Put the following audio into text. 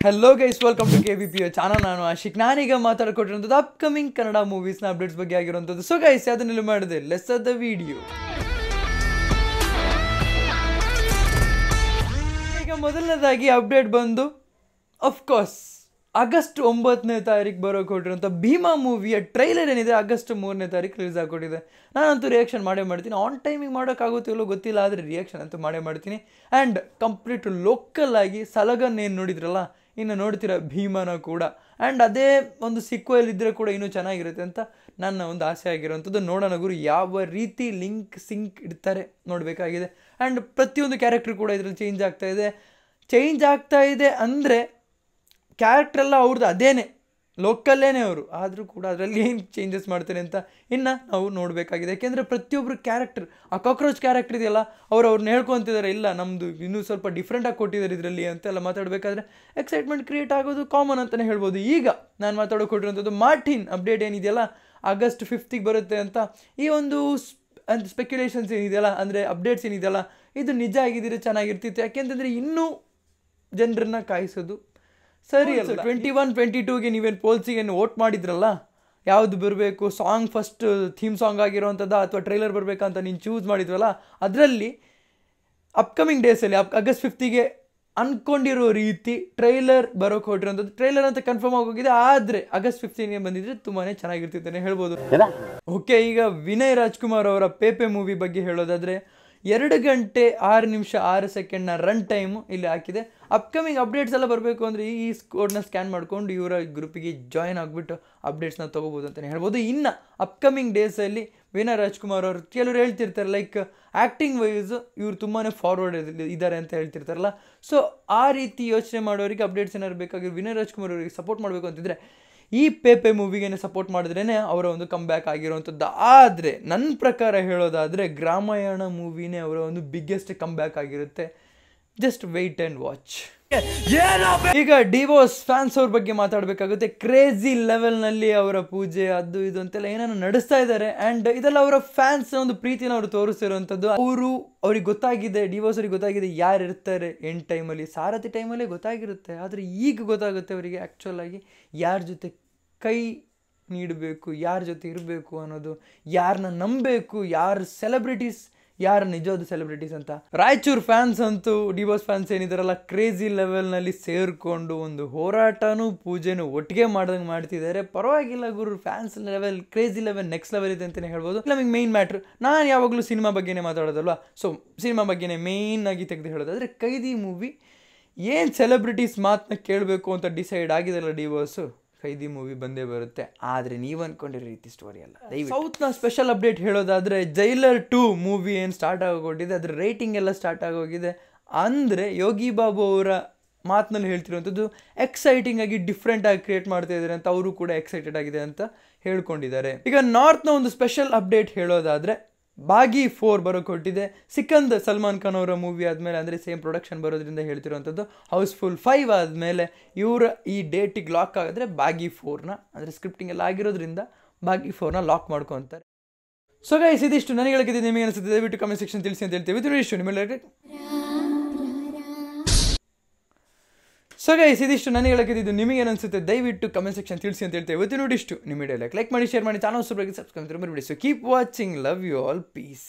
Hello guys, welcome to KVPO channel. ನಾನು ಆಶಿಕ್. ನಾನೀಗ ಮಾತಾಡ್ಕೊಟ್ಟಿರೋಂಥದ್ದು upcoming Kannada ಮೂವೀಸ್ನ updates ಬಗ್ಗೆ ಆಗಿರೋಂಥದ್ದು. ಸೊ ಗೈಸ್, ಅದನ್ನೆಲ್ಲ ಮಾಡಿದೆ, ಲೆಟ್ಸ್ ಸ್ಟಾರ್ಟ್ ದ ವಿಡಿಯೋ. ಈಗ ಮೊದಲನೇದಾಗಿ ಅಪ್ಡೇಟ್ ಬಂದು ಅಫ್ಕೋರ್ಸ್ ಆಗಸ್ಟ್ 9ನೇ ತಾರೀಕು ಬರೋಕೆ ಹೊರಟಿರೋಂಥ ಭೀಮಾ ಮೂವಿಯ ಟ್ರೈಲರ್ ಏನಿದೆ ಆಗಸ್ಟ್ 3ನೇ ತಾರೀಕು ರಿಲೀಸ್ ಆಗಿಕೊಟ್ಟಿದೆ. ನಾನಂತೂ ರಿಯಾಕ್ಷನ್ ಮಾಡೇ ಮಾಡ್ತೀನಿ. ಆನ್ ಟೈಮಿಗೆ ಮಾಡೋಕ್ಕಾಗುತ್ತಿಲ್ಲೋ ಗೊತ್ತಿಲ್ಲ, ಆದರೆ ರಿಯಾಕ್ಷನ್ ಅಂತೂ ಮಾಡೇ ಮಾಡ್ತೀನಿ. ಆ್ಯಂಡ್ ಕಂಪ್ಲೀಟ್ ಲೋಕಲ್ ಆಗಿ ಸಲಗನ್ ಏನು ನೋಡಿದ್ರಲ್ಲ, ಇನ್ನು ನೋಡ್ತೀರಾ ಭೀಮನ ಕೂಡ. ಆ್ಯಂಡ್ ಅದೇ ಒಂದು ಸಿಕ್ವೆಲ್ ಇದ್ದರೆ ಕೂಡ ಇನ್ನೂ ಚೆನ್ನಾಗಿರುತ್ತೆ ಅಂತ ನನ್ನ ಒಂದು ಆಸೆ ಆಗಿರೋವಂಥದ್ದು. ನೋಡೋಣ ಗುರು ಯಾವ ರೀತಿ ಸಿಂಕ್ ಇಡ್ತಾರೆ ನೋಡಬೇಕಾಗಿದೆ. ಆ್ಯಂಡ್ ಪ್ರತಿಯೊಂದು ಕ್ಯಾರೆಕ್ಟರ್ ಕೂಡ ಇದರಲ್ಲಿ ಚೇಂಜ್ ಆಗ್ತಾ ಇದೆ ಅಂದರೆ ಕ್ಯಾರೆಕ್ಟ್ರೆಲ್ಲ ಅವ್ರದ್ದು ಅದೇನೆ, ಲೋಕಲ್ಲೇನೆ ಅವರು, ಆದರೂ ಕೂಡ ಅದರಲ್ಲಿ ಏನು ಚೇಂಜಸ್ ಮಾಡ್ತಾರೆ ಅಂತ ಇನ್ನು ನಾವು ನೋಡಬೇಕಾಗಿದೆ. ಯಾಕೆಂದರೆ ಪ್ರತಿಯೊಬ್ಬರು ಕ್ಯಾರೆಕ್ಟರ್, ಆ ಕಾಕ್ರೋಚ್ ಕ್ಯಾರೆಕ್ಟರ್ ಇದೆಯಲ್ಲ, ಅವ್ರನ್ನ ಹೇಳ್ಕೊತಿದ್ದಾರೆ, ಇಲ್ಲ ನಮ್ಮದು ಇನ್ನೂ ಸ್ವಲ್ಪ ಡಿಫ್ರೆಂಟಾಗಿ ಕೊಟ್ಟಿದ್ದಾರೆ ಇದರಲ್ಲಿ ಅಂತೆಲ್ಲ ಮಾತಾಡಬೇಕಾದ್ರೆ ಎಕ್ಸೈಟ್ಮೆಂಟ್ ಕ್ರಿಯೇಟ್ ಆಗೋದು ಕಾಮನ್ ಅಂತಲೇ ಹೇಳ್ಬೋದು. ಈಗ ನಾನು ಮಾತಾಡೋಕೆ ಕೊಟ್ಟಿರೋಂಥದ್ದು ಮಾರ್ಟಿನ್ ಅಪ್ಡೇಟ್ ಏನಿದೆಯಲ್ಲ, ಆಗಸ್ಟ್ 5ಗೆ ಬರುತ್ತೆ ಅಂತ. ಈ ಒಂದು ಸ್ಪೆಕ್ಯುಲೇಷನ್ಸ್ ಏನಿದೆಯಲ್ಲ, ಅಂದರೆ ಅಪ್ಡೇಟ್ಸ್ ಏನಿದೆಯಲ್ಲ, ಇದು ನಿಜ ಆಗಿದ್ದರೆ ಚೆನ್ನಾಗಿರ್ತಿತ್ತು. ಯಾಕೆಂತಂದರೆ ಇನ್ನೂ ಜನರನ್ನ ಕಾಯಿಸೋದು ಸರಿ ಅಲ್ಲ. 21-22ಗೆ ನೀವೇನು ಪೋಲ್ಸಿಗೆ ವೋಟ್ ಮಾಡಿದ್ರಲ್ಲ, ಯಾವುದು ಬರಬೇಕು ಸಾಂಗ್, ಫಸ್ಟ್ ಥೀಮ್ ಸಾಂಗ್ ಆಗಿರೋವಂಥದ್ದು ಅಥವಾ ಟ್ರೈಲರ್ ಬರಬೇಕಂತ ನೀನು ಚೂಸ್ ಮಾಡಿದ್ರಲ್ಲ, ಅದರಲ್ಲಿ ಅಪ್ಕಮಿಂಗ್ ಡೇಸಲ್ಲಿ ಆಗಸ್ಟ್ 5ಗೆ ಅಂದ್ಕೊಂಡಿರೋ ರೀತಿ ಟ್ರೈಲರ್ ಬರೋಕೆ ಹೊರಟಿರೋಂಥದ್ದು. ಟ್ರೈಲರ್ ಅಂತ ಕನ್ಫರ್ಮ್ ಆಗೋಗಿದೆ, ಆದರೆ ಆಗಸ್ಟ್ 15ಗೆ ಬಂದಿದ್ರೆ ತುಂಬಾ ಚೆನ್ನಾಗಿರ್ತಿತ್ತು ಹೇಳ್ಬೋದು. ಓಕೆ, ಈಗ ವಿನಯ್ ರಾಜ್ಕುಮಾರ್ ಅವರ ಪೇಪೆ ಮೂವಿ ಬಗ್ಗೆ ಹೇಳೋದಾದರೆ 2 ಗಂಟೆ 6 ನಿಮಿಷ 6 ಸೆಕೆಂಡ್ನ ರನ್ ಟೈಮು ಇಲ್ಲಿ ಹಾಕಿದೆ. ಅಪ್ಕಮಿಂಗ್ ಅಪ್ಡೇಟ್ಸ್ ಎಲ್ಲ ಬರಬೇಕು ಅಂದರೆ ಈ ಕೋಡ್ನ ಸ್ಕ್ಯಾನ್ ಮಾಡಿಕೊಂಡು ಇವರ ಗ್ರೂಪಿಗೆ ಜಾಯ್ನ್ ಆಗಿಬಿಟ್ಟು ಅಪ್ಡೇಟ್ಸ್ನ ತೊಗೋಬೋದು ಅಂತಲೇ ಹೇಳ್ಬೋದು. ಇನ್ನು ಅಪ್ಕಮಿಂಗ್ ಡೇಸಲ್ಲಿ ವಿನಯ್ ರಾಜ್ಕುಮಾರ್ ಅವರು ಕೆಲವರು ಹೇಳ್ತಿರ್ತಾರೆ, ಲೈಕ್ ಆ್ಯಕ್ಟಿಂಗ್ ವೈಸ್ ಇವರು ತುಂಬಾ ಫಾರ್ವರ್ಡ್ ಇದ್ದಾರೆ ಅಂತ ಹೇಳ್ತಿರ್ತಾರಲ್ಲ. ಸೊ ಆ ರೀತಿ ಯೋಚನೆ ಮಾಡೋರಿಗೆ ಅಪ್ಡೇಟ್ಸ್ ಏನಾದ್ರು ಬೇಕಾಗಿರೋ ವಿನಯ್ ರಾಜ್ಕುಮಾರ್ ಅವರಿಗೆ ಸಪೋರ್ಟ್ ಮಾಡಬೇಕು ಅಂತಿದ್ರೆ ಈ ಪೇಪೆ ಮೂವಿಗೇನೆ ಸಪೋರ್ಟ್ ಮಾಡಿದ್ರೇ ಅವರ ಒಂದು ಕಮ್ ಬ್ಯಾಕ್ ಆಗಿರುವಂಥದ್ದು. ಆದರೆ ನನ್ನ ಪ್ರಕಾರ ಹೇಳೋದಾದರೆ ಗ್ರಾಮಾಯಣ ಮೂವಿನೇ ಅವರ ಒಂದು ಬಿಗ್ಗೆಸ್ಟ್ ಕಮ್ ಬ್ಯಾಕ್ ಆಗಿರುತ್ತೆ. Just weight and watch. ಈಗ ಡಿವೋರ್ಸ್ ಫ್ಯಾನ್ಸ್ ಅವ್ರ ಬಗ್ಗೆ ಮಾತಾಡಬೇಕಾಗುತ್ತೆ. ಕ್ರೇಜಿ ಲೆವೆಲ್ನಲ್ಲಿ ಅವರ ಪೂಜೆ ಅದು ಇದು ಅಂತೆಲ್ಲ ಏನೇನೋ ನಡೆಸ್ತಾ ಇದ್ದಾರೆ. ಆ್ಯಂಡ್ ಇದೆಲ್ಲ ಅವರ ಫ್ಯಾನ್ಸ್ ಒಂದು ಪ್ರೀತಿನ ಅವರು ತೋರಿಸ್ತಿರುವಂಥದ್ದು. ಅವ್ರಿಗೆ ಗೊತ್ತಾಗಿದೆ, ಡಿವೋರ್ಸ್ ಅವ್ರಿಗೆ ಗೊತ್ತಾಗಿದೆ ಯಾರು ಇರ್ತಾರೆ ಎಂಡ್ ಟೈಮಲ್ಲಿ. ಸಾರಥಿ ಟೈಮಲ್ಲೇ ಗೊತ್ತಾಗಿರುತ್ತೆ, ಆದರೆ ಈಗ ಗೊತ್ತಾಗುತ್ತೆ ಅವರಿಗೆ ಆ್ಯಕ್ಚುಲ್ ಆಗಿ ಯಾರ ಜೊತೆ ಕೈ ನೀಡಬೇಕು, ಯಾರ ಜೊತೆ ಇರಬೇಕು ಅನ್ನೋದು, ಯಾರನ್ನ ನಂಬಬೇಕು, ಯಾರು ಸೆಲೆಬ್ರಿಟೀಸ್, ಯಾರು ನಿಜವಾದ ಸೆಲೆಬ್ರಿಟೀಸ್ ಅಂತ. ರಾಯಚೂರು ಫ್ಯಾನ್ಸ್ ಅಂತೂ ಡಿವೋರ್ಸ್ ಫ್ಯಾನ್ಸ್ ಏನಿದಾರಲ್ಲ, ಕ್ರೇಜಿ ಲೆವೆಲ್ನಲ್ಲಿ ಸೇರಿಕೊಂಡು ಒಂದು ಹೋರಾಟನೂ ಪೂಜೆನೂ ಒಟ್ಟಿಗೆ ಮಾಡ್ದಂಗೆ ಮಾಡ್ತಿದ್ದಾರೆ. ಪರವಾಗಿಲ್ಲ ಗುರು, fans level crazy level next level ಇದೆ ಅಂತಲೇ ಹೇಳ್ಬೋದು. ನಮಗೆ ಮೇನ್ ಮ್ಯಾಟ್ರ್, ನಾನು ಯಾವಾಗಲೂ ಸಿನಿಮಾ ಬಗ್ಗೆನೇ ಮಾತಾಡೋದಲ್ವಾ, ಸೊ ಸಿನಿಮಾ ಬಗ್ಗೆನೇ ಮೇನ್ ಆಗಿ ತೆಗೆದು ಹೇಳೋದಾದರೆ ಖೈದಿ ಮೂವಿ ಏನು ಸೆಲೆಬ್ರಿಟೀಸ್ ಮಾತನ್ನ ಕೇಳಬೇಕು ಅಂತ ಡಿಸೈಡ್ ಆಗಿದೆಲ್ಲ ಡಿವೋರ್ಸು, ಖೈದಿ ಮೂವಿ ಬಂದೇ ಬರುತ್ತೆ. ಆದರೆ ನೀವು ಅಂದ್ಕೊಂಡಿರೋ ರೀತಿ ಸ್ಟೋರಿ ಅಲ್ಲ. ಸೌತ್ನ ಸ್ಪೆಷಲ್ ಅಪ್ಡೇಟ್ ಹೇಳೋದಾದರೆ ಜೈಲರ್ 2 ಮೂವಿ ಏನು ಸ್ಟಾರ್ಟ್ ಆಗೋಗಿದೆ, ಅದರ ರೇಟಿಂಗ್ ಎಲ್ಲ ಸ್ಟಾರ್ಟ್ ಆಗೋಗಿದೆ. ಅಂದರೆ ಯೋಗಿ ಬಾಬು ಅವರ ಮಾತಿನಲ್ಲಿ ಹೇಳ್ತಿರುವಂಥದ್ದು ಎಕ್ಸೈಟಿಂಗ್ ಆಗಿ ಡಿಫ್ರೆಂಟ್ ಆಗಿ ಕ್ರಿಯೇಟ್ ಮಾಡ್ತಾ ಇದ್ದಾರೆ ಅಂತ ಅವರು ಕೂಡ ಎಕ್ಸೈಟೆಡ್ ಆಗಿದೆ ಅಂತ ಹೇಳ್ಕೊಂಡಿದ್ದಾರೆ. ಈಗ ನಾರ್ತ್ನ ಒಂದು ಸ್ಪೆಷಲ್ ಅಪ್ಡೇಟ್ ಹೇಳೋದಾದರೆ ಬಾಗಿ 4 ಬರೋಕೆ ಹೊರಟಿದೆ. ಸಿಕಂದ್ ಸಲ್ಮಾನ್ ಖಾನ್ ಅವರ ಮೂವಿ ಆದಮೇಲೆ, ಅಂದರೆ ಸೇಮ್ ಪ್ರೊಡಕ್ಷನ್ ಬರೋದ್ರಿಂದ ಹೇಳ್ತಿರೋವಂಥದ್ದು. ಹೌಸ್ಫುಲ್ 5 ಆದಮೇಲೆ ಇವರ ಈ ಡೇಟಿಗೆ ಲಾಕ್ ಆಗಿದ್ರೆ ಬಾಗಿ 4ನ, ಅಂದರೆ ಸ್ಕ್ರಿಪ್ಟಿಂಗ್ ಎಲ್ಲ ಆಗಿರೋದ್ರಿಂದ ಬಾಗಿ 4ನ ಲಾಕ್ ಮಾಡ್ಕೊತಾರೆ. ಸೊ ಗೈಸ್, ಇದಿಷ್ಟು ನನಗೆ ಹೇಳಿದ್ದು. ನಿಮಗೆ ಅನಿಸುತ್ತೆ ದಯವಿಟ್ಟು ಕಮೆಂಟ್ ಸೆಕ್ಷನ್ ತಿಳಿಸಿ ಅಂತ ಹೇಳ್ತೇವೆ. ಇದಿಷ್ಟು ನಿಮಗೆ ನನಗೆ ಹೇಳಿದ್ದು ನಿಮಗೆ ಅನಿಸುತ್ತೆ ದಯವಿಟ್ಟು ಕಮೆಂಟ್ ಸೆಕ್ಷನ್ ತಿಳಿಸಿ ಅಂತ ಹೇಳ್ತೇವೆ. ಇವತ್ತು ನೋಡಿಷ್ಟು ನಿಮ್ಮ ವಿಡಿಯೋ ಲೈಕ್ ಮಾಡಿ, ಶೇರ್ ಮಾಡಿ, ಚಾನಲ್ ಸಬ್ಸ್ಕ್ರೈಬ್ ಮಾಡಿ. So keep watching, love you all, piece.